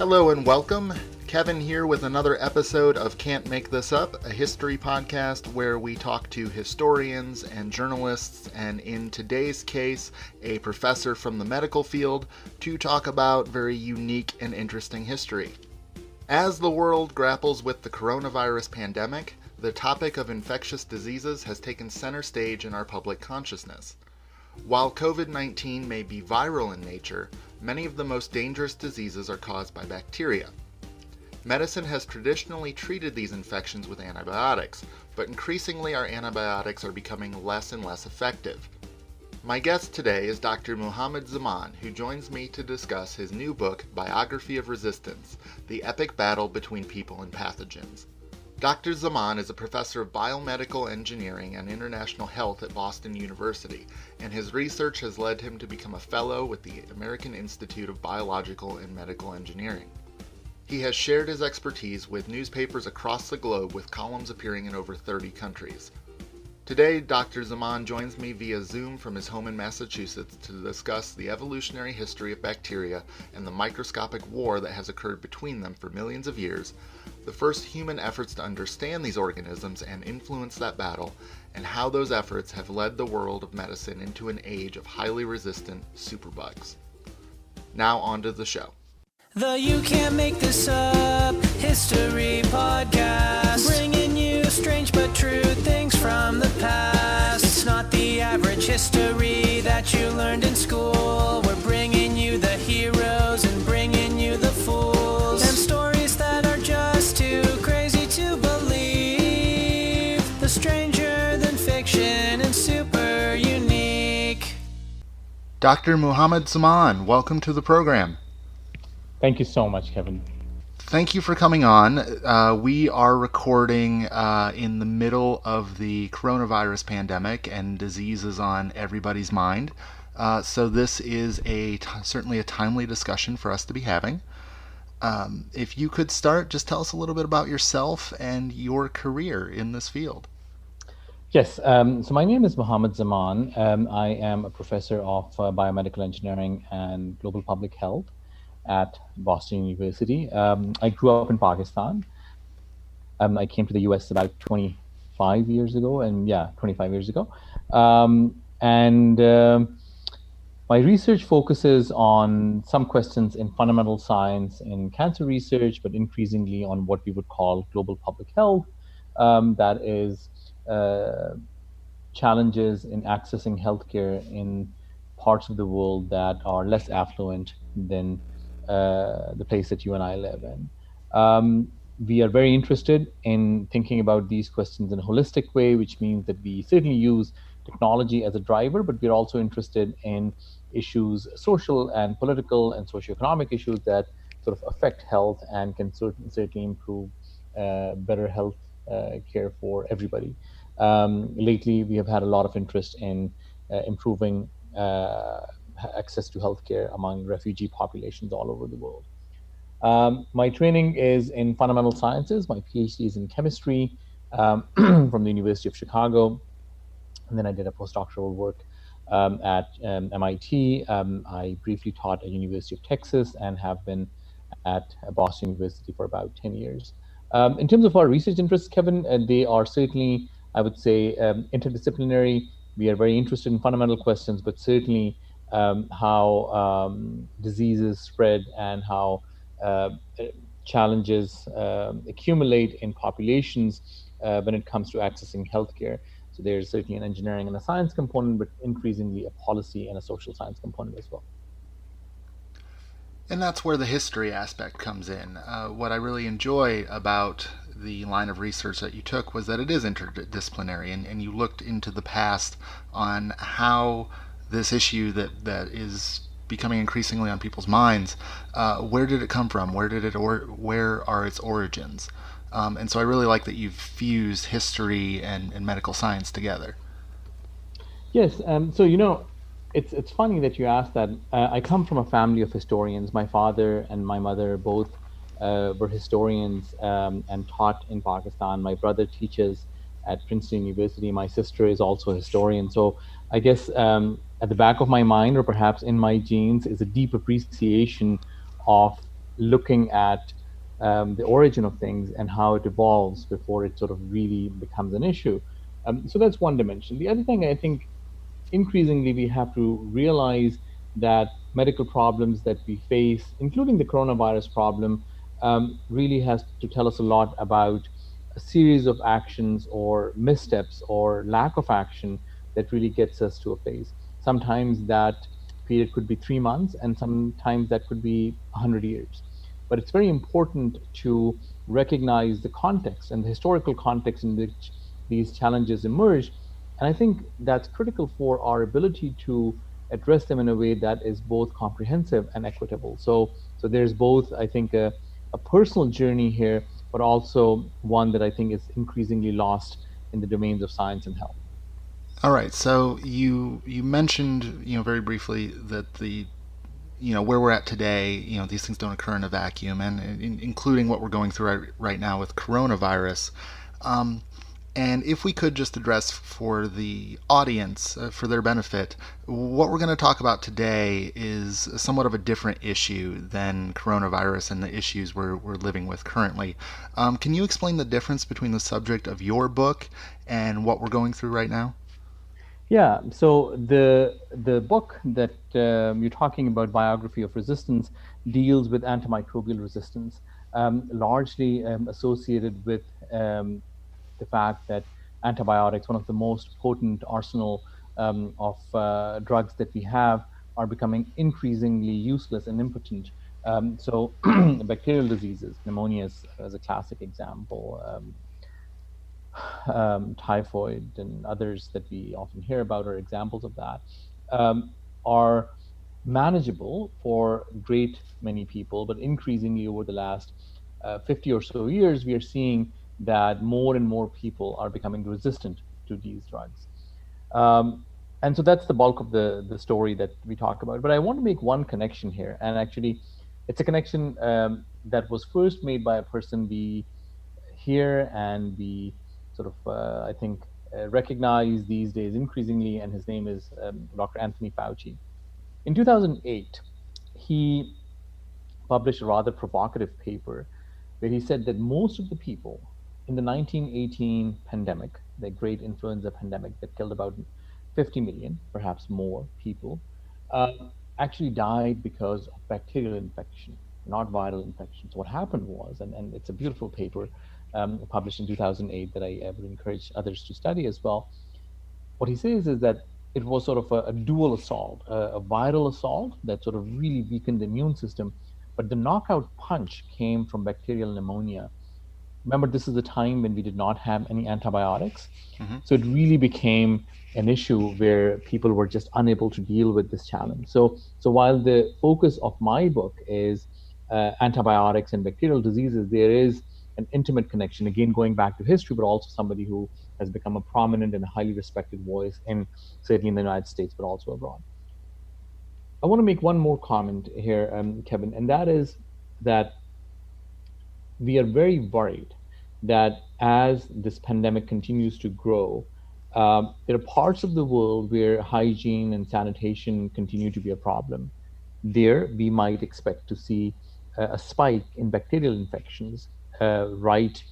Hello and welcome. Kevin here with another episode of Can't Make This Up, a history podcast where we talk to historians and journalists, and in today's case, a professor from the medical field to talk about very unique and interesting history. As the world grapples with the coronavirus pandemic, the topic of infectious diseases has taken center stage in our public consciousness. While COVID-19 may be viral in nature, many of the most dangerous diseases are caused by bacteria. Medicine has traditionally treated these infections with antibiotics, but increasingly our antibiotics are becoming less and less effective. My guest today is Dr. Muhammad Zaman, who joins me to discuss his new book, Biography of Resistance, The Epic Battle Between People and Pathogens. Dr. Zaman is a professor of biomedical engineering and international health at Boston University, and his research has led him to become a fellow with the American Institute of Biological and Medical Engineering. He has shared his expertise with newspapers across the globe, with columns appearing in over 30 countries. Today, Dr. Zaman joins me via Zoom from his home in Massachusetts to discuss the evolutionary history of bacteria and the microscopic war that has occurred between them for millions of years, the first human efforts to understand these organisms and influence that battle, and how those efforts have led the world of medicine into an age of highly resistant superbugs. Now on to the show. The You Can't Make This Up History Podcast, bringing you strange but true things from the past. It's not the average history that you learned in school. We're bringing you the heroes and bringing you the fools, and stories that are just too crazy to believe. The stranger than fiction and super unique. Dr. Muhammad Zaman, welcome to the program. Thank you so much, Kevin. Thank you for coming on. We are recording in the middle of the coronavirus pandemic, and disease is on everybody's mind. So this is certainly a timely discussion for us to be having. If you could start, just tell us a little bit about yourself and your career in this field. Yes, so my name is Muhammad Zaman. I am a professor of biomedical engineering and global public health at Boston University. I grew up in Pakistan. I came to the US about 25 years ago. My research focuses on some questions in fundamental science in cancer research, but increasingly on what we would call global public health. That is challenges in accessing healthcare in parts of the world that are less affluent than the place that you and I live in. We are very interested in thinking about these questions in a holistic way, which means that we certainly use technology as a driver, but we're also interested in issues, social and political and socioeconomic issues that sort of affect health and can certainly improve better health care for everybody. Lately, we have had a lot of interest in improving access to healthcare among refugee populations all over the world. My training is in fundamental sciences. My PhD is in chemistry from the University of Chicago. And then I did a postdoctoral work at MIT. I briefly taught at University of Texas and have been at Boston University for about 10 years. In terms of our research interests, Kevin, they are certainly, I would say, interdisciplinary. We are very interested in fundamental questions, but certainly how diseases spread and how challenges accumulate in populations when it comes to accessing healthcare. So there's certainly an engineering and a science component, but increasingly a policy and a social science component as well. And that's where the history aspect comes in. What I really enjoy about the line of research that you took was that it is interdisciplinary, and you looked into the past on how this issue that is becoming increasingly on people's minds, where did it come from? Where are its origins? And so I really like that you've fused history and medical science together. Yes, so it's funny that you asked that. I come from a family of historians. My father and my mother both were historians and taught in Pakistan. My brother teaches at Princeton University. My sister is also a historian. So I guess at the back of my mind, or perhaps in my genes, is a deep appreciation of looking at the origin of things and how it evolves before it sort of really becomes an issue. So that's one dimension. The other thing I think increasingly we have to realize that medical problems that we face, including the coronavirus problem, really has to tell us a lot about a series of actions or missteps or lack of action that really gets us to a place. Sometimes that period could be 3 months, and sometimes that could be 100 years. But it's very important to recognize the context and the historical context in which these challenges emerge. And I think that's critical for our ability to address them in a way that is both comprehensive and equitable. So there's both, I think, a personal journey here, but also one that I think is increasingly lost in the domains of science and health. All right. So you mentioned, very briefly that the where we're at today, these things don't occur in a vacuum, and including what we're going through right now with coronavirus. Um, and if we could just address for the audience, for their benefit, what we're going to talk about today is somewhat of a different issue than coronavirus and the issues we're living with currently. Can you explain the difference between the subject of your book and what we're going through right now? Yeah, so the book that you're talking about, Biography of Resistance, deals with antimicrobial resistance, largely associated with the fact that antibiotics, one of the most potent arsenal of drugs that we have, are becoming increasingly useless and impotent. So bacterial diseases, pneumonia is, as a classic example, typhoid and others that we often hear about are examples of that, are manageable for great many people, but increasingly over the last 50 or so years, we are seeing that more and more people are becoming resistant to these drugs. And so that's the bulk of the story that we talk about. But I want to make one connection here. And actually, it's a connection that was first made by a person we hear and we sort of, I think, recognize these days increasingly. And his name is Dr. Anthony Fauci. In 2008, he published a rather provocative paper where he said that most of the people in the 1918 pandemic, the great influenza pandemic that killed about 50 million, perhaps more people, uh, actually died because of bacterial infection, not viral infections. What happened was, and it's a beautiful paper published in 2008 that I would encourage others to study as well. What he says is that it was sort of a dual assault, a viral assault that sort of really weakened the immune system, but the knockout punch came from bacterial pneumonia. Remember, this is the time when we did not have any antibiotics. Mm-hmm. So it really became an issue where people were just unable to deal with this challenge. So while the focus of my book is antibiotics and bacterial diseases, there is an intimate connection, again, going back to history, but also somebody who has become a prominent and a highly respected voice in certainly in the United States, but also abroad. I want to make one more comment here, Kevin, and that is that we are very worried that as this pandemic continues to grow, there are parts of the world where hygiene and sanitation continue to be a problem. There, we might expect to see a spike in bacterial infections right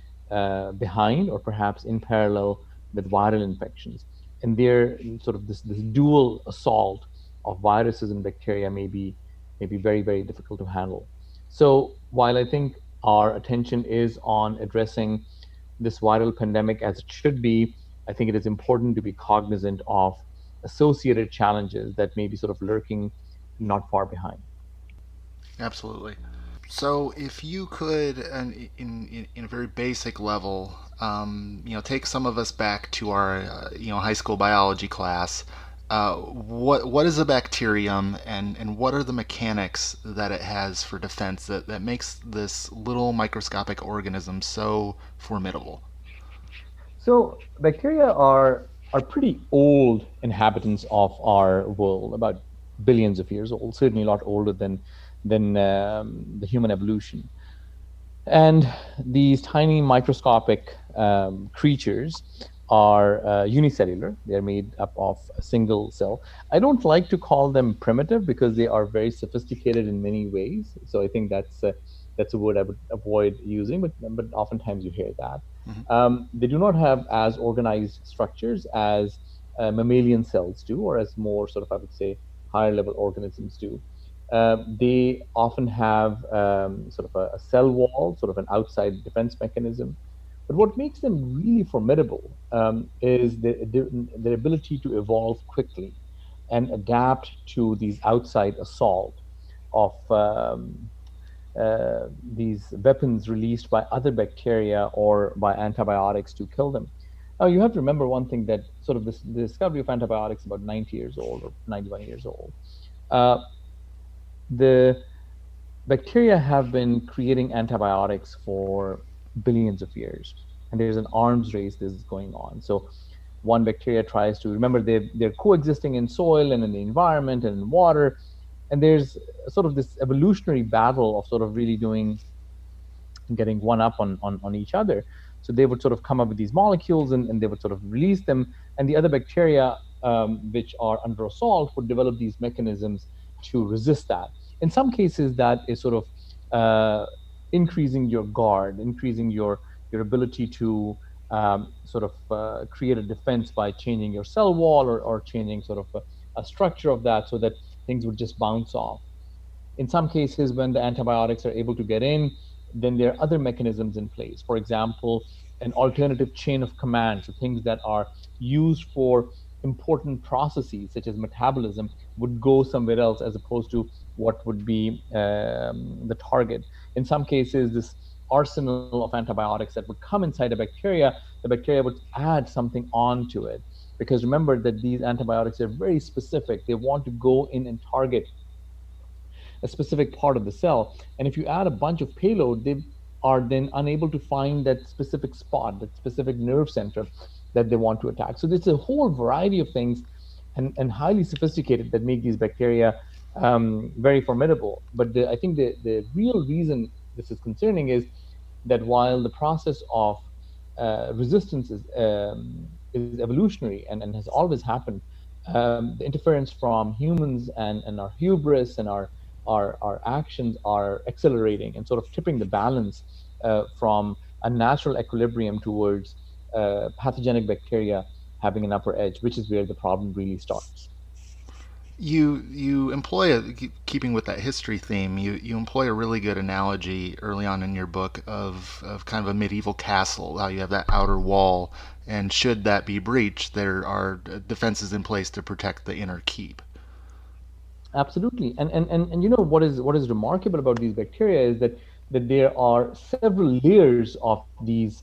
behind or perhaps in parallel with viral infections. And there, sort of this dual assault of viruses and bacteria may be very, very difficult to handle. So while I think our attention is on addressing this viral pandemic as it should be, I think it is important to be cognizant of associated challenges that may be sort of lurking not far behind. Absolutely. So, if you could, in a very basic level, take some of us back to our, high school biology class. What is a bacterium, and what are the mechanics that it has for defense that makes this little microscopic organism so formidable? So bacteria are pretty old inhabitants of our world, about billions of years old, certainly a lot older than the human evolution. And these tiny microscopic creatures are unicellular. They're made up of a single cell. I don't like to call them primitive because they are very sophisticated in many ways. So I think that's a word I would avoid using, but oftentimes you hear that. Hmm. They do not have as organized structures as mammalian cells do, or as more sort of, I would say, higher level organisms do. They often have sort of a cell wall, sort of an outside defense mechanism. But what makes them really formidable is their ability to evolve quickly and adapt to these outside assault of these weapons released by other bacteria or by antibiotics to kill them. Now, you have to remember one thing, that sort of this, the discovery of antibiotics about 90 years old or 91 years old. Uh, the bacteria have been creating antibiotics for billions of years, and there's an arms race that is going on. So one bacteria tries to, remember, they're coexisting in soil and in the environment and in water, and there's sort of this evolutionary battle of sort of really doing, getting one up on each other. So they would sort of come up with these molecules, and they would sort of release them, and the other bacteria, which are under assault, would develop these mechanisms to resist that. In some cases, that is sort of increasing your guard, increasing your ability to sort of create a defense by changing your cell wall, or changing sort of a structure of that, so that things would just bounce off. In some cases, when the antibiotics are able to get in, then there are other mechanisms in place. For example, an alternative chain of command, so things that are used for important processes such as metabolism would go somewhere else, as opposed to what would be the target. In some cases, this arsenal of antibiotics that would come inside a bacteria, the bacteria would add something onto it. Because remember that these antibiotics are very specific. They want to go in and target a specific part of the cell. And if you add a bunch of payload, they are then unable to find that specific spot, that specific nerve center that they want to attack. So there's a whole variety of things, and highly sophisticated, that make these bacteria very formidable. But I think the real reason this is concerning is that while the process of resistance is evolutionary, and has always happened, the interference from humans, and our hubris, and our actions are accelerating and sort of tipping the balance from a natural equilibrium towards pathogenic bacteria having an upper edge, which is where the problem really starts. You employ keeping with that history theme. You employ a really good analogy early on in your book of kind of a medieval castle. How you have that outer wall, and should that be breached, there are defenses in place to protect the inner keep. Absolutely, and what is remarkable about these bacteria is that there are several layers of these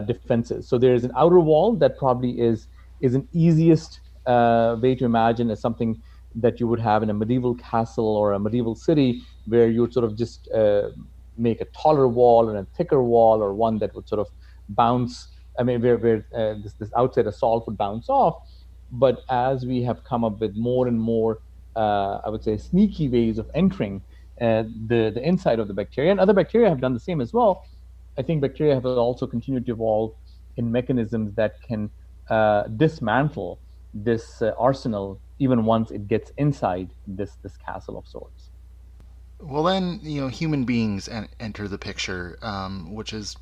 defenses. So there is an outer wall that probably is an easiest way to imagine as something that you would have in a medieval castle or a medieval city, where you would sort of just make a taller wall and a thicker wall, or one that would sort of bounce. I mean, where this outside assault would bounce off. But as we have come up with more and more, I would say, sneaky ways of entering the inside of the bacteria, and other bacteria have done the same as well. I think bacteria have also continued to evolve in mechanisms that can dismantle this arsenal, even once it gets inside this castle of sorts. Well, then, human beings enter the picture, which is,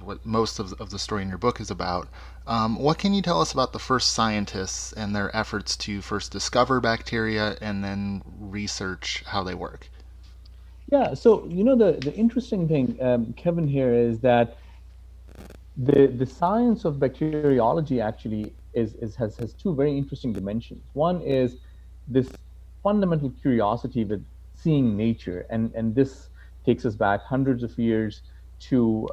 what most of the story in your book is about. What can you tell us about the first scientists and their efforts to first discover bacteria and then research how they work? Yeah, so the interesting thing, Kevin, here is that the science of bacteriology actually has two very interesting dimensions. One is this fundamental curiosity with seeing nature, and this takes us back hundreds of years to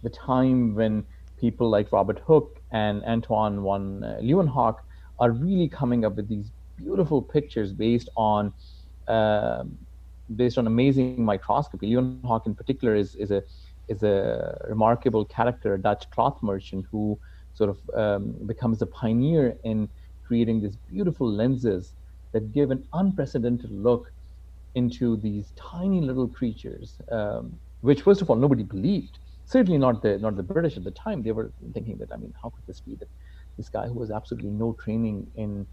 the time when people like Robert Hooke and Antoine von Leeuwenhoek are really coming up with these beautiful pictures um based on amazing microscopy. Leeuwenhoek, in particular, is a remarkable character, a Dutch cloth merchant who sort of becomes the pioneer in creating these beautiful lenses that give an unprecedented look into these tiny little creatures, which, first of all, nobody believed. certainly not the British at the time. They were thinking that, I mean, how could this be that this guy who has absolutely no training in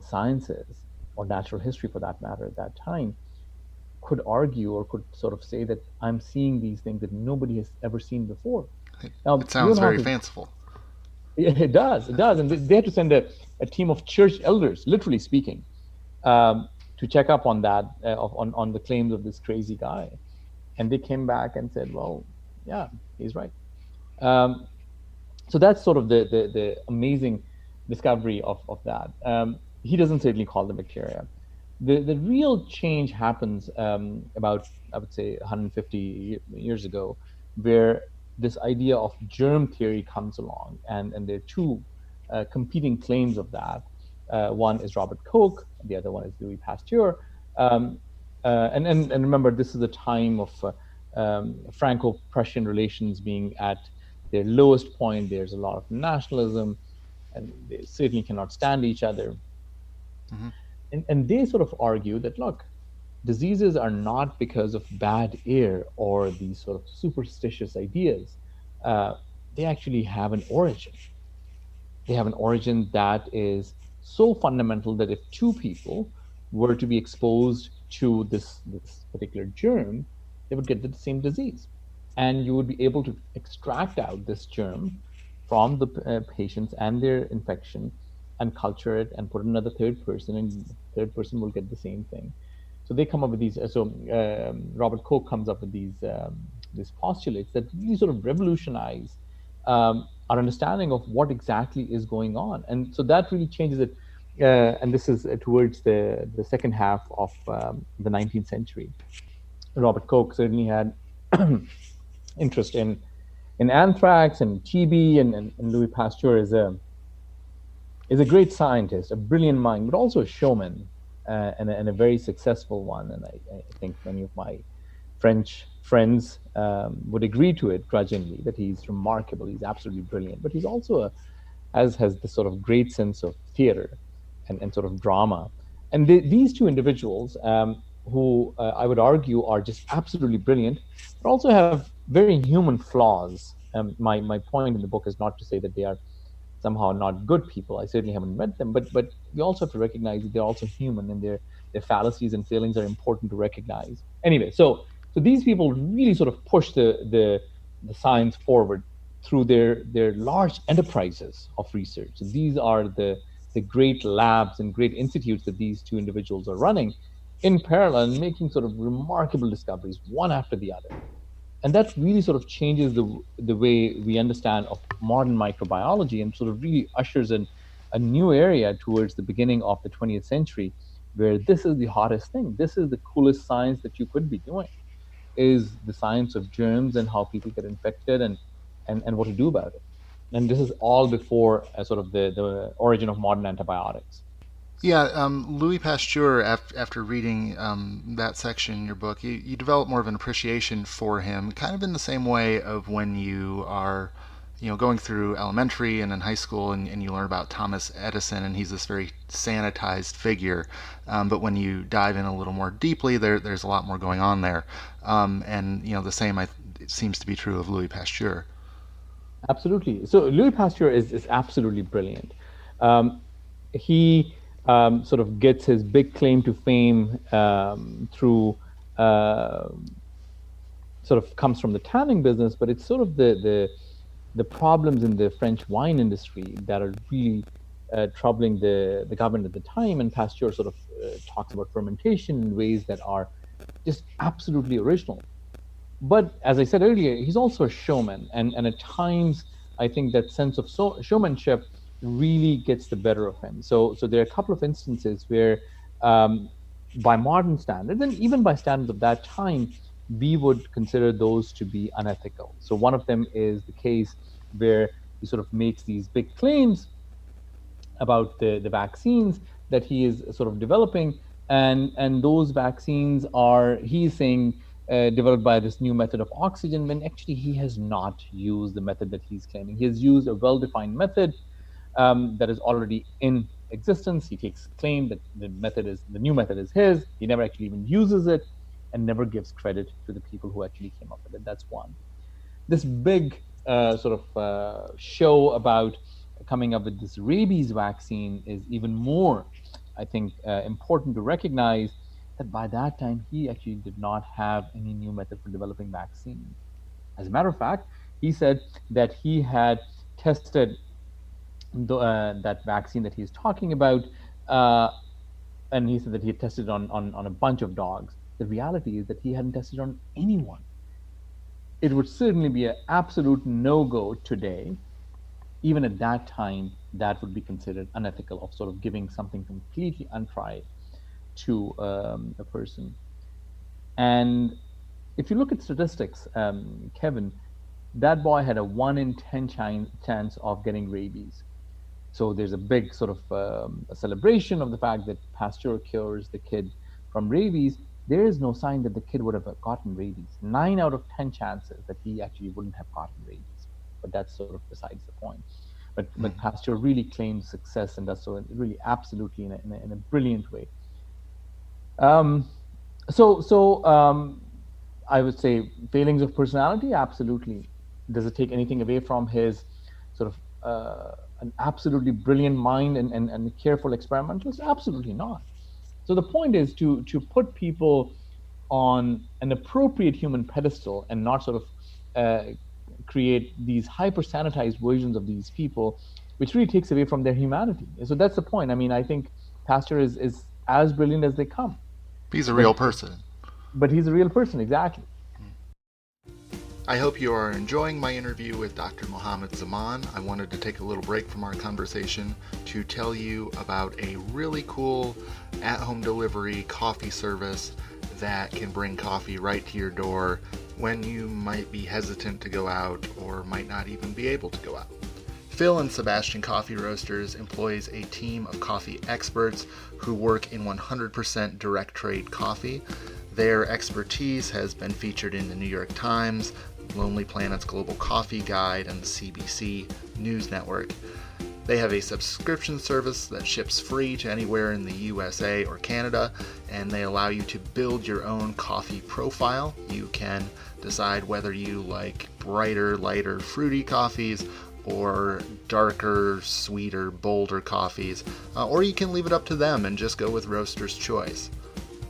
sciences or natural history for that matter at that time could argue or could sort of say that I'm seeing these things that nobody has ever seen before. It Now, sounds very Leeuwenhoek is, fanciful. it does, and they had to send a team of church elders, literally speaking, to check up on that, on the claims of this crazy guy, and they came back and said, well, yeah, he's right. Um, so that's sort of the amazing discovery of that. He doesn't certainly call them bacteria. The real change happens about, I would say, 150 years ago, where this idea of germ theory comes along, and there are two competing claims of that. One is Robert Koch, the other one is Louis Pasteur. And remember, this is a time of Franco-Prussian relations being at their lowest point. There's a lot of nationalism, and they certainly cannot stand each other. Mm-hmm. And they sort of argue that, look, diseases are not because of bad air or these sort of superstitious ideas. They actually have an origin. They have an origin that is so fundamental that if two people were to be exposed to this particular germ, they would get the same disease. And you would be able to extract out this germ from the patients and their infection and culture it and put another third person, and the third person will get the same thing. So they come up with these. Robert Koch comes up with these postulates that really sort of revolutionize our understanding of what exactly is going on, and so that really changes it. And this is towards the second half of the 19th century. Robert Koch certainly had interest in anthrax and TB, and Louis Pasteur is a great scientist, a brilliant mind, but also a showman, and a very successful one. And I think many of my French friends would agree to it grudgingly, that he's remarkable, he's absolutely brilliant, but he's also has this sort of great sense of theater and sort of drama. And these two individuals, who I would argue are just absolutely brilliant, but also have very human flaws. My point in the book is not to say that they are somehow not good people. I certainly haven't met them, but we also have to recognize that they're also human, and their fallacies and failings are important to recognize. Anyway, so these people really sort of push the science forward through their large enterprises of research. So these are the great labs and great institutes that these two individuals are running in parallel and making sort of remarkable discoveries one after the other. And that really sort of changes the way we understand of modern microbiology, and sort of really ushers in a new area towards the beginning of the 20th century, where this is the hottest thing. This is the coolest science that you could be doing, is the science of germs and how people get infected and what to do about it. And this is all before sort of the origin of modern antibiotics. Yeah, Louis Pasteur, after reading that section in your book, you develop more of an appreciation for him, kind of in the same way of when you are, going through elementary and in high school, and you learn about Thomas Edison, and he's this very sanitized figure. But when you dive in a little more deeply, there's a lot more going on there. And the same it seems to be true of Louis Pasteur. Absolutely. So Louis Pasteur is absolutely brilliant. He sort of gets his big claim to fame through sort of comes from the tanning business, but it's sort of the problems in the French wine industry that are really troubling the government at the time. And Pasteur sort of talks about fermentation in ways that are just absolutely original. But as I said earlier, he's also a showman, and at times I think that sense of showmanship really gets the better of him. So there are a couple of instances where, by modern standards, and even by standards of that time, we would consider those to be unethical. So one of them is the case where he sort of makes these big claims about the vaccines that he is sort of developing, and those vaccines are, he's saying, developed by this new method of oxygen, when actually he has not used the method that he's claiming. He has used a well-defined method that is already in existence. He takes claim that the new method is his. He never actually even uses it, and never gives credit to the people who actually came up with it. That's one. this big show about coming up with this rabies vaccine is even more, I think, important to recognize that by that time he actually did not have any new method for developing vaccine. As a matter of fact, he said that he had tested that vaccine that he's talking about, and he said that he had tested on a bunch of dogs. The reality is that he hadn't tested on anyone. It would certainly be an absolute no-go today. Even at that time, that would be considered unethical, of sort of giving something completely untried to a person. And if you look at statistics, Kevin, that boy had a 1 in 10 chance of getting rabies. So there's a big sort of a celebration of the fact that Pasteur cures the kid from rabies. There is no sign that the kid would have gotten rabies. 9 out of 10 chances that he actually wouldn't have gotten rabies. But that's sort of besides the point. But Pasteur really claims success, and does so really absolutely in a brilliant way. I would say failings of personality, absolutely. Does it take anything away from his sort of an absolutely brilliant mind and careful experimentalist? Absolutely not. So the point is to put people on an appropriate human pedestal and not sort of create these hyper sanitized versions of these people, which really takes away from their humanity. So that's the point. I mean, I think Pasteur is as brilliant as they come. He's a real person. But he's a real person, exactly. I hope you are enjoying my interview with Dr. Mohammed Zaman. I wanted to take a little break from our conversation to tell you about a really cool at-home delivery coffee service that can bring coffee right to your door when you might be hesitant to go out or might not even be able to go out. Phil and Sebastian Coffee Roasters employs a team of coffee experts who work in 100% direct trade coffee. Their expertise has been featured in the New York Times, Lonely Planet's Global Coffee Guide, and the CBC News Network. They have a subscription service that ships free to anywhere in the USA or Canada, and they allow you to build your own coffee profile. You can decide whether you like brighter, lighter, fruity coffees or darker, sweeter, bolder coffees, or you can leave it up to them and just go with roaster's choice.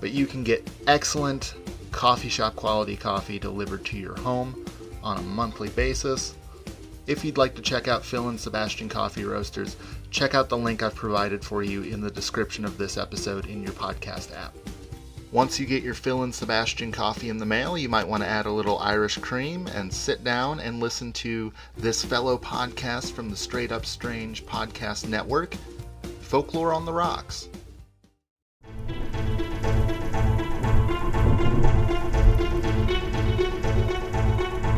But you can get excellent coffee shop quality coffee delivered to your home on a monthly basis. If you'd like to check out Phil and Sebastian Coffee Roasters, check out the link I've provided for you in the description of this episode in your podcast app. Once you get your Phil and Sebastian coffee in the mail, you might want to add a little Irish cream and sit down and listen to this fellow podcast from the Straight Up Strange podcast network, Folklore on the Rocks.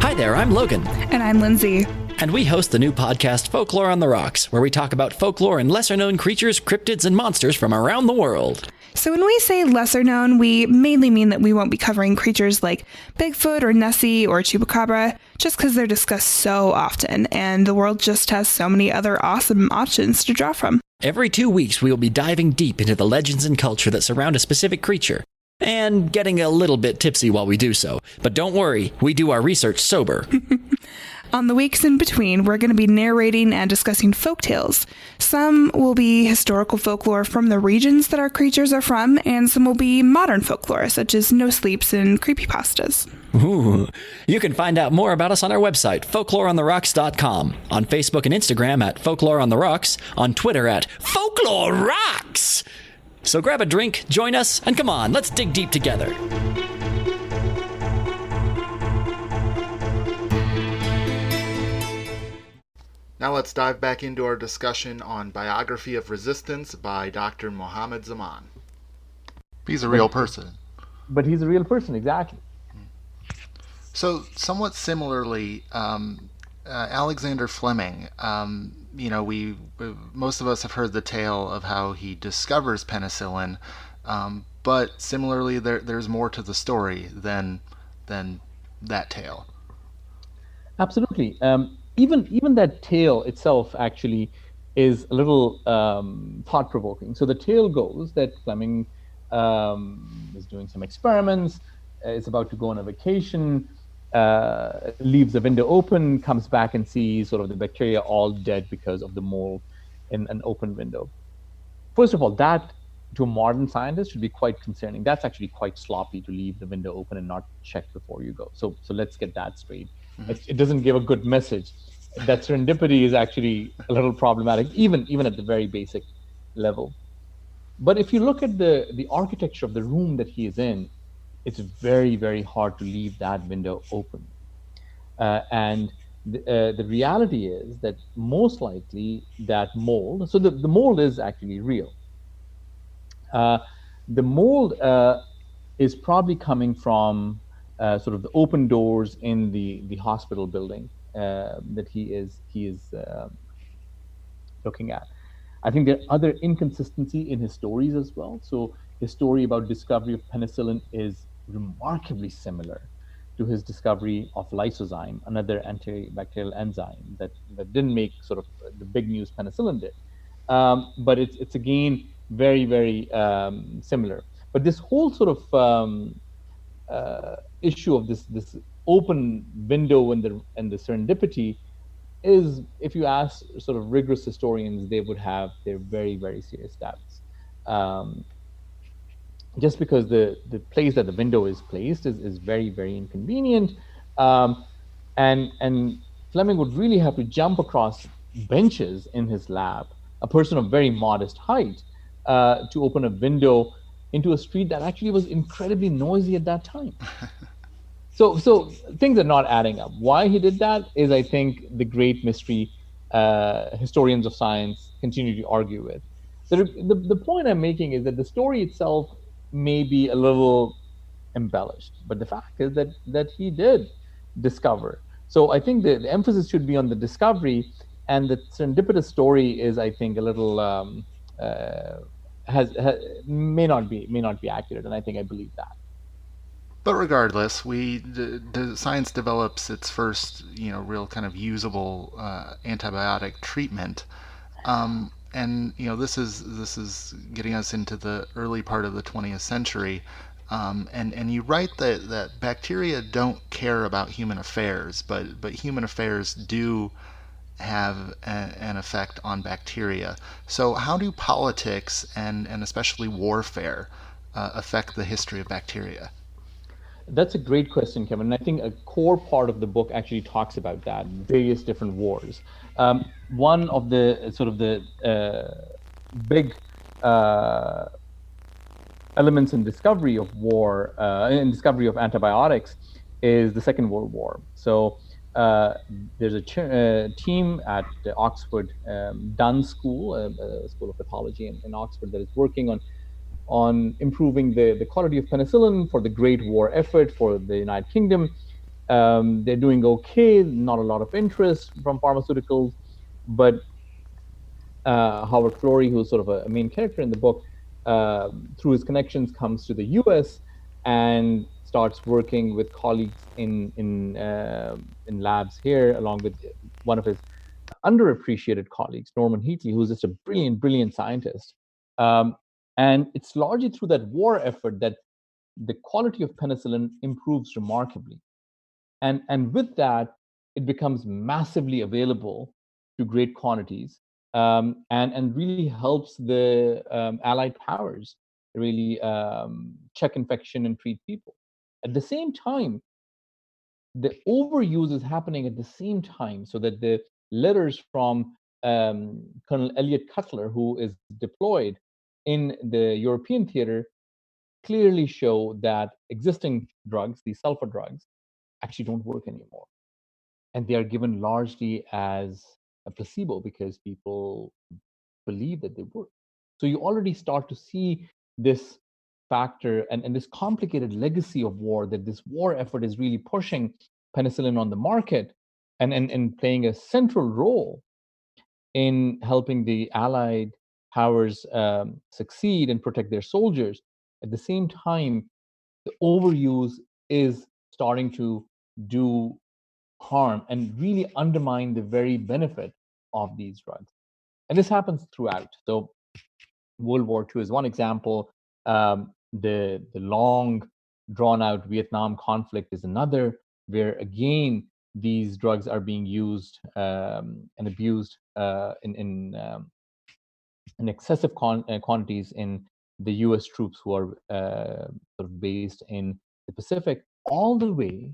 Hi there, I'm Logan. And I'm Lindsay. And we host the new podcast Folklore on the Rocks, where we talk about folklore and lesser-known creatures, cryptids, and monsters from around the world. So when we say lesser known, we mainly mean that we won't be covering creatures like Bigfoot or Nessie or Chupacabra, just because they're discussed so often, and the world just has so many other awesome options to draw from. Every 2 weeks, we will be diving deep into the legends and culture that surround a specific creature, and getting a little bit tipsy while we do so. But don't worry, we do our research sober. On the weeks in between, we're going to be narrating and discussing folktales. Some will be historical folklore from the regions that our creatures are from, and some will be modern folklore, such as no-sleeps and creepypastas. Ooh. You can find out more about us on our website, folkloreontherocks.com, on Facebook and Instagram at Folklore on the Rocks, on Twitter at Folklore Rocks. So grab a drink, join us, and come on, let's dig deep together. Now let's dive back into our discussion on Biography of Resistance by Dr. Mohammed Zaman. He's a real person. But he's a real person, exactly. So, somewhat similarly, Alexander Fleming, most of us have heard the tale of how he discovers penicillin, but similarly, there's more to the story than that tale. Absolutely. Even that tale itself actually is a little thought-provoking. So the tale goes that Fleming is doing some experiments, is about to go on a vacation, leaves the window open, comes back and sees sort of the bacteria all dead because of the mold in an open window. First of all, that to a modern scientist should be quite concerning. That's actually quite sloppy to leave the window open and not check before you go. So let's get that straight. It doesn't give a good message. That serendipity is actually a little problematic, even at the very basic level. But if you look at the architecture of the room that he is in, it's very, very hard to leave that window open. And the reality is that most likely that mold, so the mold is actually real. The mold is probably coming from sort of the open doors in the hospital building that he is looking at. I think there are other inconsistency in his stories as well. So his story about discovery of penicillin is remarkably similar to his discovery of lysozyme, another antibacterial enzyme that didn't make sort of the big news penicillin did. But it's again very, very similar. But this whole sort of issue of this open window and the serendipity is, if you ask sort of rigorous historians, they would have their very, very serious doubts. Just because the place that the window is placed is very, very inconvenient. And Fleming would really have to jump across benches in his lab, a person of very modest height, to open a window into a street that actually was incredibly noisy at that time. So things are not adding up. Why he did that is, I think, the great mystery historians of science continue to argue with. The point I'm making is that the story itself may be a little embellished, but the fact is that he did discover. So I think the emphasis should be on the discovery, and the serendipitous story is, I think, a little may not be accurate, and I think I believe that. But regardless, science develops its first, real kind of usable antibiotic treatment, and this is getting us into the early part of the 20th century. And you write that bacteria don't care about human affairs, but human affairs do have an effect on bacteria. So how do politics and especially warfare affect the history of bacteria? That's a great question, Kevin. And I think a core part of the book actually talks about that, various different wars. One of the sort of the big elements in discovery of war, in discovery of antibiotics, is the Second World War. So there's a team at the Oxford Dunn School, a school of pathology in Oxford, that is working on improving the quality of penicillin for the Great War effort for the United Kingdom. They're doing okay, not a lot of interest from pharmaceuticals, but Howard Florey, who's sort of a main character in the book, through his connections comes to the US and starts working with colleagues in labs here, along with one of his underappreciated colleagues, Norman Heatley, who's just a brilliant scientist. And it's largely through that war effort that the quality of penicillin improves remarkably. And with that, it becomes massively available to great quantities, and really helps the Allied powers really check infection and treat people. At the same time, the overuse is happening at the same time, so that the letters from Colonel Elliot Cutler, who is deployed in the European theater, clearly show that existing drugs, these sulfur drugs, actually don't work anymore. And they are given largely as a placebo because people believe that they work. So you already start to see this factor and this complicated legacy of war, that this war effort is really pushing penicillin on the market and playing a central role in helping the Allied powers succeed and protect their soldiers. At the same time, the overuse is starting to do harm and really undermine the very benefit of these drugs. And this happens throughout. So World War II is one example. The long, drawn-out Vietnam conflict is another. where again these drugs are being used and abused in excessive quantities in the U.S. troops who are sort of based in the Pacific, all the way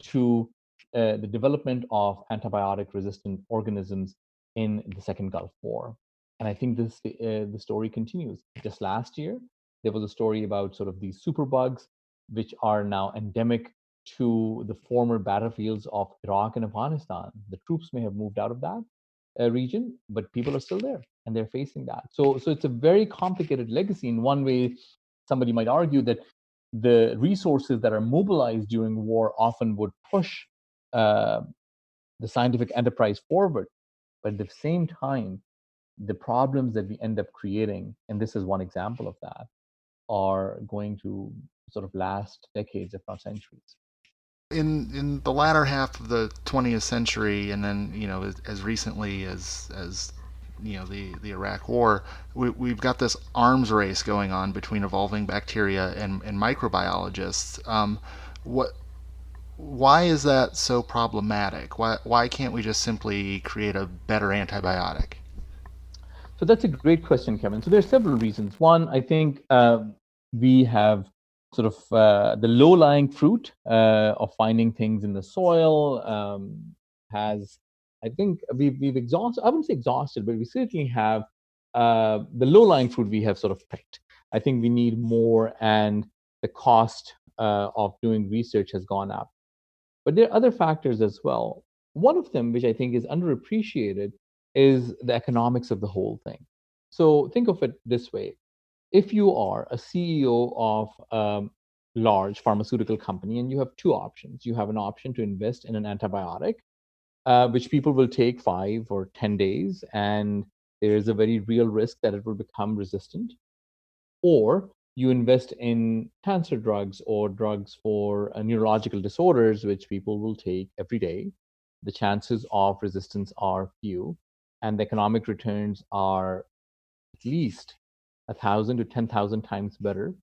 to the development of antibiotic-resistant organisms in the Second Gulf War. And I think this the story continues. Just last year, there was a story about sort of these superbugs, which are now endemic to the former battlefields of Iraq and Afghanistan. The troops may have moved out of that region, but people are still there and they're facing that. So it's a very complicated legacy. In one way, somebody might argue that the resources that are mobilized during war often would push the scientific enterprise forward. But at the same time, the problems that we end up creating, and this is one example of that, are going to sort of last decades, if not centuries. In the latter half of the 20th century, and then as recently as the Iraq War, we've got this arms race going on between evolving bacteria and microbiologists. Why is that so problematic? Why can't we just simply create a better antibiotic? So that's a great question, Kevin. So there's several reasons. One, I think we have sort of the low-lying fruit of finding things in the soil has, I think we've exhausted, I wouldn't say exhausted, but we certainly have the low-lying fruit we have sort of picked. I think we need more, and the cost of doing research has gone up. But there are other factors as well. One of them, which I think is underappreciated, is the economics of the whole thing. So think of it this way. If you are a CEO of a large pharmaceutical company and you have two options, you have an option to invest in an antibiotic, which people will take 5 or 10 days, and there is a very real risk that it will become resistant. Or you invest in cancer drugs or drugs for neurological disorders, which people will take every day. The chances of resistance are few, and the economic returns are at least 1,000 to 10,000 times better.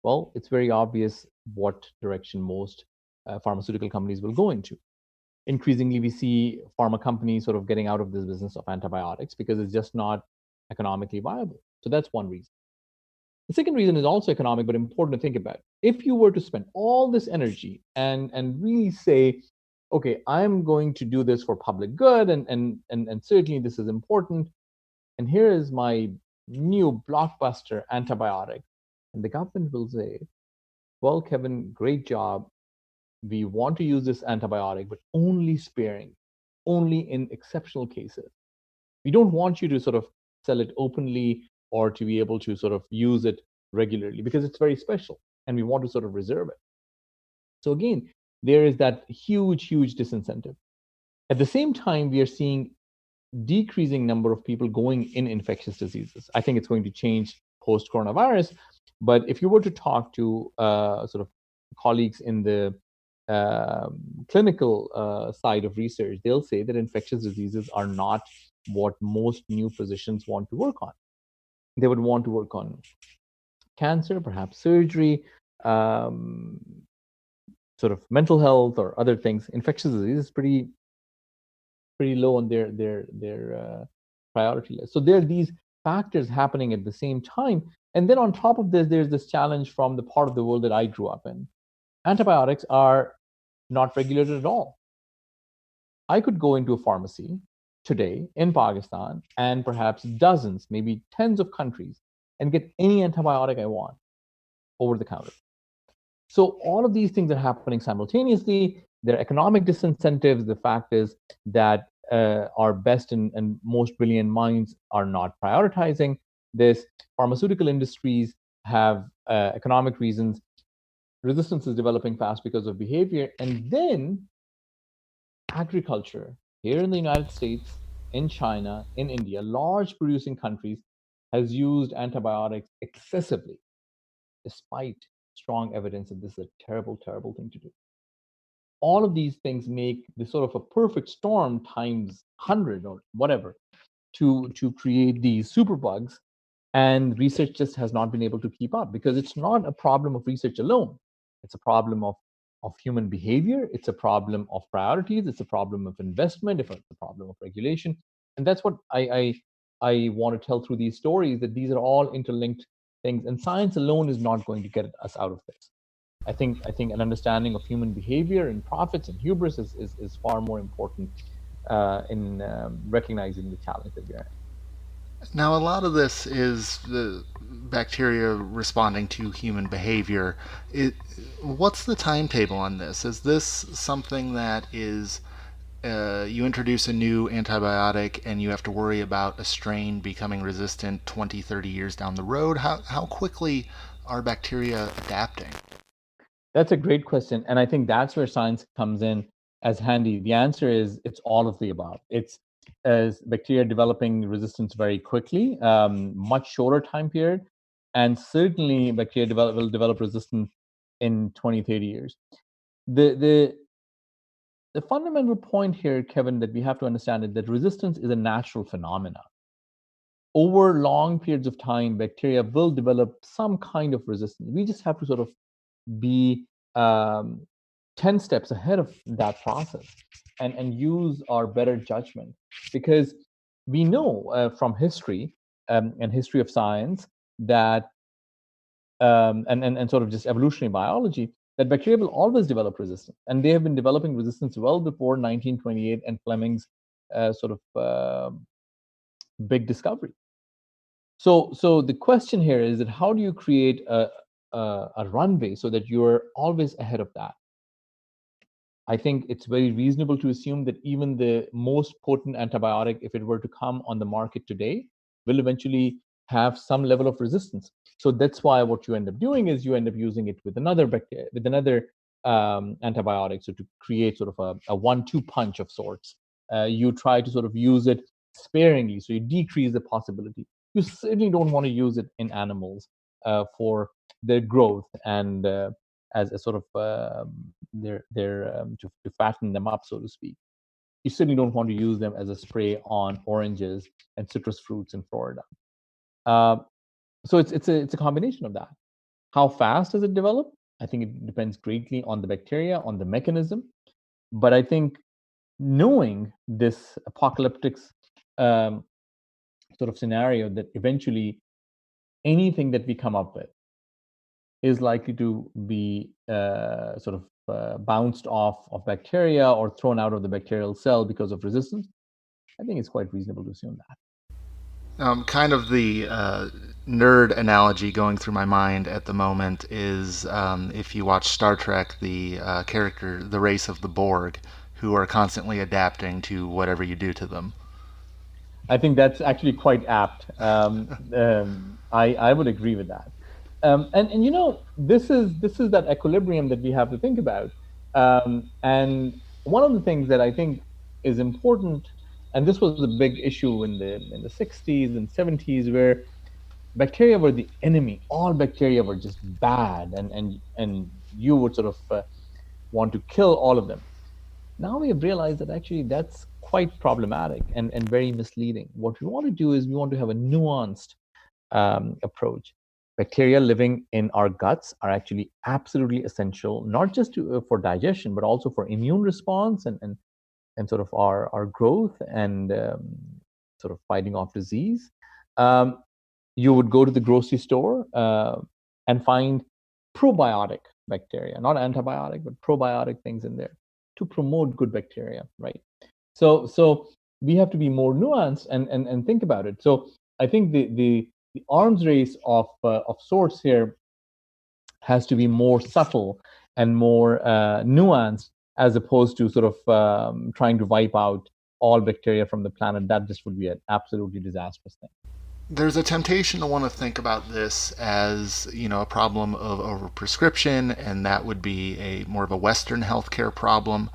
Well, it's very obvious what direction most pharmaceutical companies will go into. Increasingly, we see pharma companies sort of getting out of this business of antibiotics because it's just not economically viable. So that's one reason. The second reason is also economic, but important to think about. If you were to spend all this energy and really say, okay, I'm going to do this for public good, and certainly this is important, and here is my new blockbuster antibiotic, and the government will say, well, Kevin, great job. We want to use this antibiotic, but only sparing, only in exceptional cases. We don't want you to sort of sell it openly or to be able to sort of use it regularly because it's very special and we want to sort of reserve it. So again, there is that huge disincentive. At the same time, we are seeing decreasing number of people going in infectious diseases. I think it's going to change post coronavirus, but if you were to talk to sort of colleagues in the clinical side of research, they'll say that infectious diseases are not what most new physicians want to work on. They would want to work on cancer, perhaps surgery, sort of mental health or other things. Infectious disease is pretty low on their priority list. So there are these factors happening at the same time. And then on top of this, there's this challenge from the part of the world that I grew up in. Antibiotics are not regulated at all. I could go into a pharmacy today in Pakistan and perhaps dozens, maybe tens of countries, and get any antibiotic I want over the counter. So all of these things are happening simultaneously. There are economic disincentives. The fact is that our best and most brilliant minds are not prioritizing this. Pharmaceutical industries have economic reasons. Resistance is developing fast because of behavior. And then agriculture here in the United States, in China, in India, large producing countries, has used antibiotics excessively, despite strong evidence that this is a terrible thing to do. All of these things make this sort of a perfect storm times 100 or whatever to create these superbugs. And research just has not been able to keep up because it's not a problem of research alone. It's a problem of of human behavior. It's a problem of priorities. It's a problem of investment. It's a problem of regulation. And that's what I want to tell through these stories, that these are all interlinked things. And science alone is not going to get us out of this. I think an understanding of human behavior and profits and hubris is far more important in recognizing the challenge that we are in. Now, a lot of this is the bacteria responding to human behavior. What's the timetable on this? Is this something that is you introduce a new antibiotic and you have to worry about a strain becoming resistant 20, 30 years down the road? How quickly are bacteria adapting? That's a great question. And I think that's where science comes in as handy. The answer is it's all of the above. It's as bacteria developing resistance very quickly, much shorter time period, and certainly bacteria will develop resistance in 20, 30 years. The fundamental point here, Kevin, that we have to understand is that resistance is a natural phenomenon. Over long periods of time, bacteria will develop some kind of resistance. We just have to sort of be 10 steps ahead of that process and use our better judgment, because we know from history and history of science that and sort of just evolutionary biology, that bacteria will always develop resistance, and they have been developing resistance well before 1928 and Fleming's big discovery. So the question here is that how do you create a runway so that you're always ahead of that? I think it's very reasonable to assume that even the most potent antibiotic, if it were to come on the market today, will eventually have some level of resistance. So that's why what you end up doing is you end up using it with another bacteria, with another antibiotic, so to create sort of a 1-2 punch of sorts. You try to sort of use it sparingly, so you decrease the possibility. You certainly don't want to use it in animals for their growth and as a sort of to fatten them up, so to speak. You certainly don't want to use them as a spray on oranges and citrus fruits in Florida. So it's a combination of that. How fast does it develop? I think it depends greatly on the bacteria, on the mechanism. But I think knowing this apocalyptic sort of scenario, that eventually anything that we come up with is likely to be bounced off of bacteria or thrown out of the bacterial cell because of resistance, I think it's quite reasonable to assume that. Kind of the nerd analogy going through my mind at the moment is if you watch Star Trek, the race of the Borg, who are constantly adapting to whatever you do to them. I think that's actually quite apt. I would agree with that. And you know, this is that equilibrium that we have to think about. And one of the things that I think is important, and this was a big issue in the 60s and 70s, where bacteria were the enemy. All bacteria were just bad, and you would sort of want to kill all of them. Now we have realized that actually that's quite problematic and very misleading. What we want to do is we want to have a nuanced approach. Bacteria living in our guts are actually absolutely essential, not just for digestion, but also for immune response and sort of our growth and sort of fighting off disease. You would go to the grocery store and find probiotic bacteria, not antibiotic, but probiotic things in there to promote good bacteria, right? So we have to be more nuanced and think about it. So I think the arms race of sorts here has to be more subtle and more nuanced, as opposed to sort of trying to wipe out all bacteria from the planet. That just would be an absolutely disastrous thing. There's a temptation to want to think about this as, a problem of overprescription, and that would be more of a Western healthcare problem.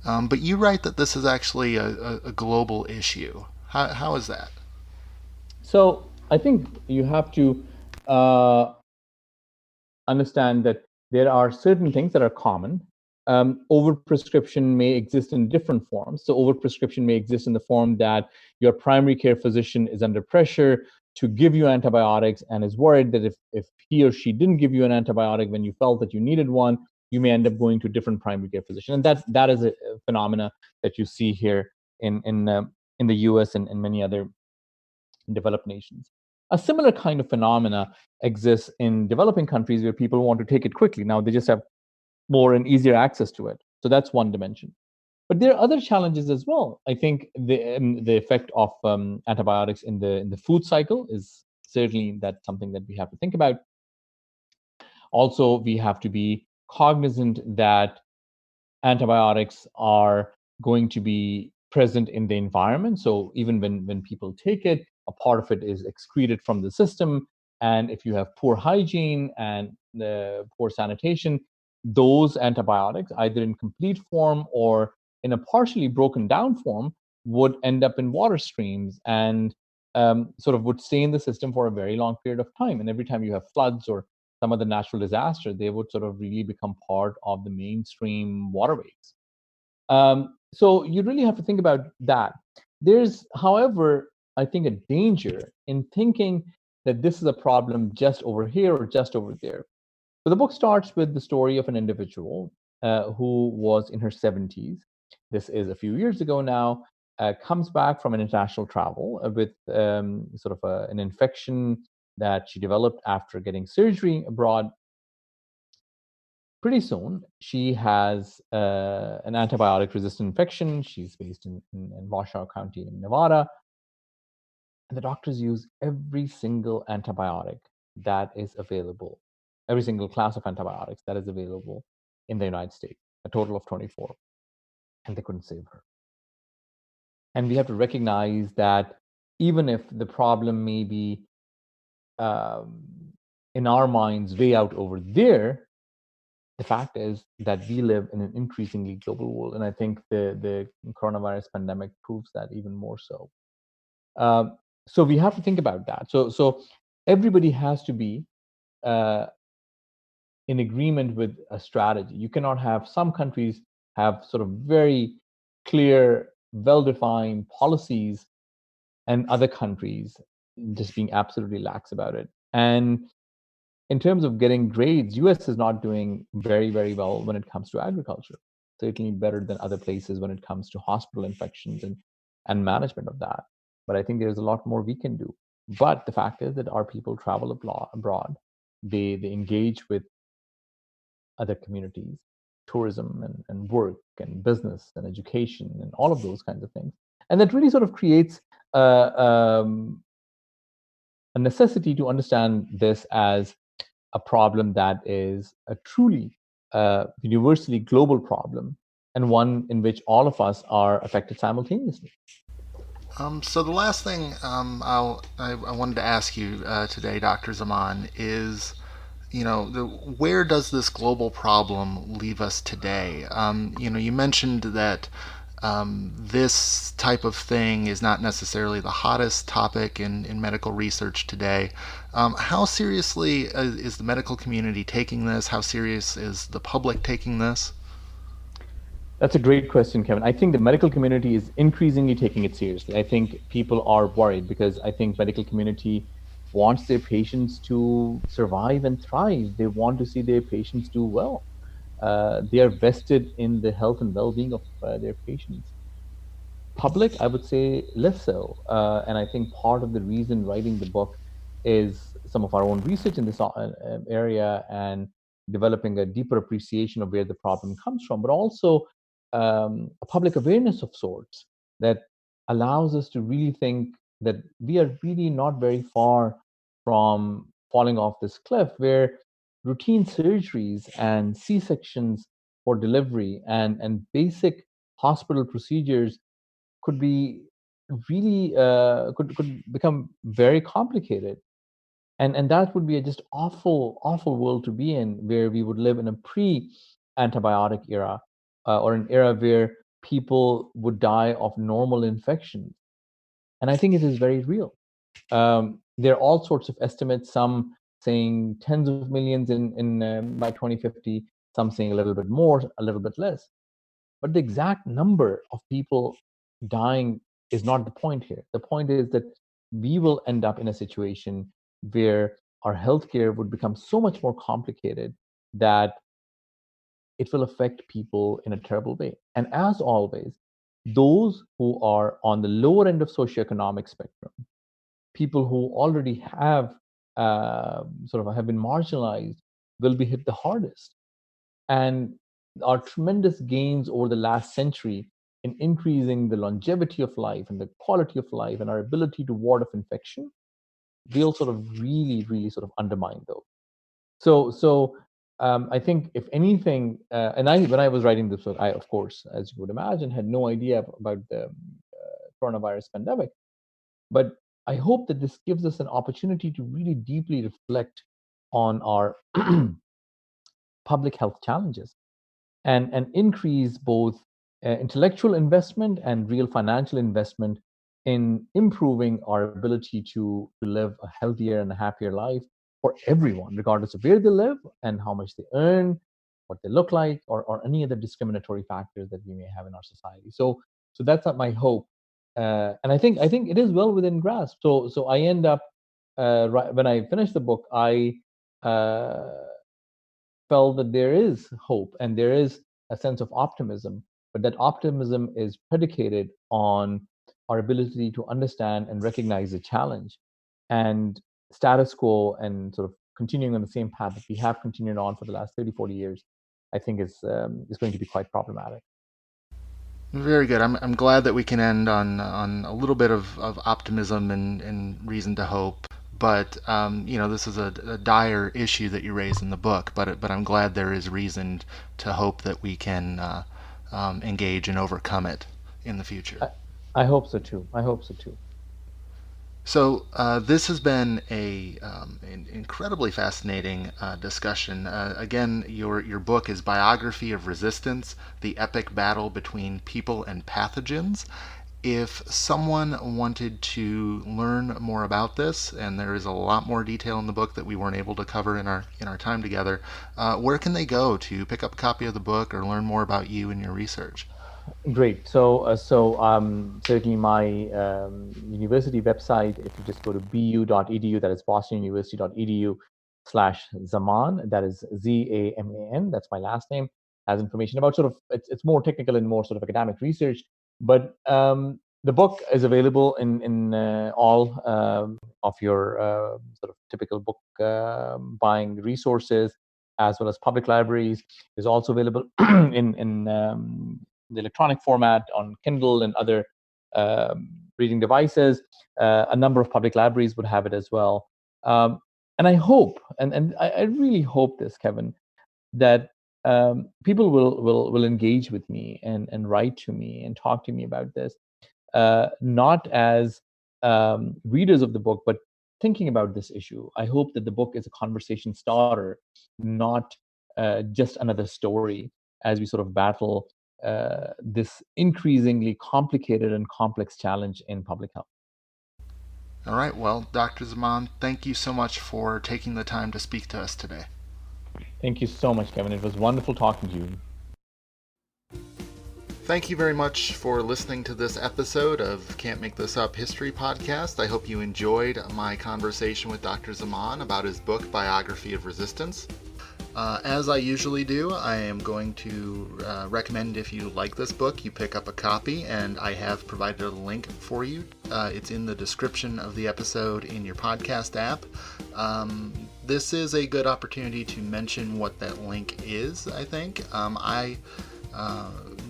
But you write that this is actually a global issue. How is that? So I think you have to understand that there are certain things that are common. Overprescription may exist in different forms. So overprescription may exist in the form that your primary care physician is under pressure to give you antibiotics and is worried that if he or she didn't give you an antibiotic when you felt that you needed one, you may end up going to a different primary care physician. And that is a phenomena that you see here in the US and many other developed nations. A similar kind of phenomena exists in developing countries where people want to take it quickly. Now they just have more and easier access to it. So that's one dimension. But there are other challenges as well. I think the effect of antibiotics in the food cycle is certainly that's something that we have to think about. Also, we have to be cognizant that antibiotics are going to be present in the environment. So even when people take it, a part of it is excreted from the system. And if you have poor hygiene and poor sanitation, those antibiotics, either in complete form or in a partially broken down form, would end up in water streams and sort of would stay in the system for a very long period of time. And every time you have floods or some other natural disaster, they would sort of really become part of the mainstream waterways. So you really have to think about that. There's, however, I think a danger in thinking that this is a problem just over here or just over there. So the book starts with the story of an individual who was in her 70s. This is a few years ago now. Comes back from an international travel with sort of an infection that she developed after getting surgery abroad. Pretty soon, she has an antibiotic-resistant infection. She's based in Washoe County in Nevada. And the doctors use every single antibiotic that is available, every single class of antibiotics that is available in the United States, a total of 24. And they couldn't save her. And we have to recognize that even if the problem may be in our minds way out over there, the fact is that we live in an increasingly global world. And I think the coronavirus pandemic proves that even more so. So we have to think about that. So everybody has to be in agreement with a strategy. You cannot have some countries have sort of very clear, well-defined policies and other countries just being absolutely lax about it. And in terms of getting grades, US is not doing very, very well when it comes to agriculture. Certainly better than other places when it comes to hospital infections and management of that. But I think there's a lot more we can do. But the fact is that our people travel abroad. They engage with other communities, tourism and work and business and education and all of those kinds of things. And that really sort of creates a necessity to understand this as a problem that is a truly universally global problem and one in which all of us are affected simultaneously. So the last thing I wanted to ask you today, Dr. Zaman, is, where does this global problem leave us today? You mentioned that this type of thing is not necessarily the hottest topic in medical research today. How seriously is the medical community taking this? How serious is the public taking this? That's a great question, Kevin. I think the medical community is increasingly taking it seriously. I think people are worried because I think medical community wants their patients to survive and thrive. They want to see their patients do well. They are vested in the health and well-being of their patients. Public, I would say less so. And I think part of the reason writing the book is some of our own research in this area and developing a deeper appreciation of where the problem comes from, but also a public awareness of sorts that allows us to really think that we are really not very far from falling off this cliff where routine surgeries and C-sections for delivery and basic hospital procedures could be really could become very complicated. And that would be a just awful world to be in, where we would live in a pre-antibiotic era or an era where people would die of normal infections. And I think it is very real. There are all sorts of estimates, some saying tens of millions in by 2050, some saying a little bit more, a little bit less. But the exact number of people dying is not the point here. The point is that we will end up in a situation where our healthcare would become so much more complicated that it will affect people in a terrible way. And as always, those who are on the lower end of socioeconomic spectrum, people who already have have been marginalized, will be hit the hardest. And our tremendous gains over the last century in increasing the longevity of life and the quality of life and our ability to ward off infection, they'll sort of really sort of undermine those. So I think if anything, when I was writing this book, I, of course, as you would imagine, had no idea about the coronavirus pandemic. But I hope that this gives us an opportunity to really deeply reflect on our public health challenges and increase both intellectual investment and real financial investment in improving our ability to live a healthier and a happier life for everyone, regardless of where they live and how much they earn, what they look like, or any other discriminatory factors that we may have in our society. So that's my hope, and I think it is well within grasp. So I end up when I finish the book, I felt that there is hope and there is a sense of optimism, but that optimism is predicated on our ability to understand and recognize the challenge. And status quo and sort of continuing on the same path that we have continued on for the last 30, 40 years, I think is going to be quite problematic. Very good. I'm glad that we can end on a little bit of optimism and reason to hope. But this is a dire issue that you raise in the book. But I'm glad there is reason to hope that we can engage and overcome it in the future. I hope so too. So this has been an incredibly fascinating discussion. Again, your book is Biography of Resistance: The Epic Battle Between People and Pathogens. If someone wanted to learn more about this, and there is a lot more detail in the book that we weren't able to cover in our time together, where can they go to pick up a copy of the book or learn more about you and your research? Great. So certainly my university website, if you just go to bu.edu, that is bostonuniversity.edu/Zaman, that is ZAMAN, that's my last name, has information about it's more technical and more sort of academic research. But the book is available in all of your sort of typical book buying resources, as well as public libraries. It's also available in the electronic format on Kindle and other reading devices. A number of public libraries would have it as well. And I hope, and I really hope this, Kevin, that people will engage with me and write to me and talk to me about this, not as readers of the book, but thinking about this issue. I hope that the book is a conversation starter, not just another story, as we sort of battle this increasingly complicated and complex challenge in public health. All right. Well, Dr. Zaman, thank you so much for taking the time to speak to us today. Thank you so much, Kevin. It was wonderful talking to you. Thank you very much for listening to this episode of Can't Make This Up History Podcast. I hope you enjoyed my conversation with Dr. Zaman about his book, Biography of Resistance. As I usually do, I am going to recommend, if you like this book, you pick up a copy, and I have provided a link for you. It's in the description of the episode in your podcast app. This is a good opportunity to mention what that link is, I think. I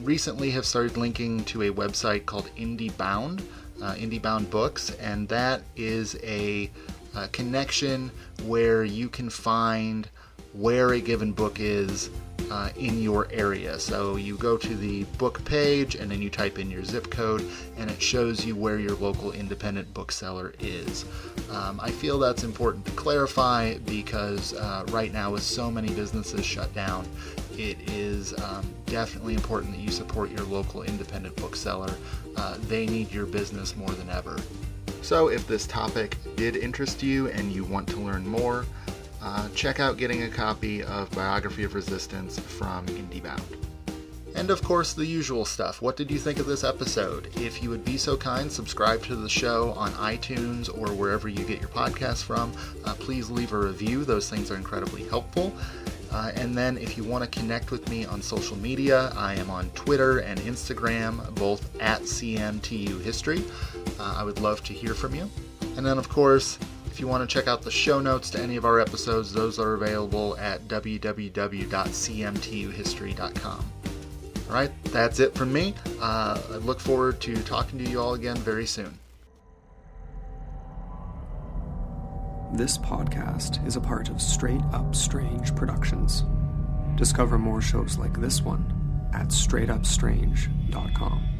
recently have started linking to a website called IndieBound, IndieBound Books, and that is a connection where you can find where a given book is in your area. So you go to the book page and then you type in your zip code and it shows you where your local independent bookseller is. I feel that's important to clarify because right now with so many businesses shut down, it is definitely important that you support your local independent bookseller. They need your business more than ever. So if this topic did interest you and you want to learn more, check out getting a copy of Biography of Resistance from IndieBound. And of course, the usual stuff. What did you think of this episode? If you would be so kind, subscribe to the show on iTunes or wherever you get your podcasts from. Please leave a review. Those things are incredibly helpful. And then if you want to connect with me on social media, I am on Twitter and Instagram, both at CMTU History. I would love to hear from you. And then, of course, if you want to check out the show notes to any of our episodes, those are available at www.cmtuhistory.com. All right, that's it from me. I look forward to talking to you all again very soon. This podcast is a part of Straight Up Strange Productions. Discover more shows like this one at straightupstrange.com.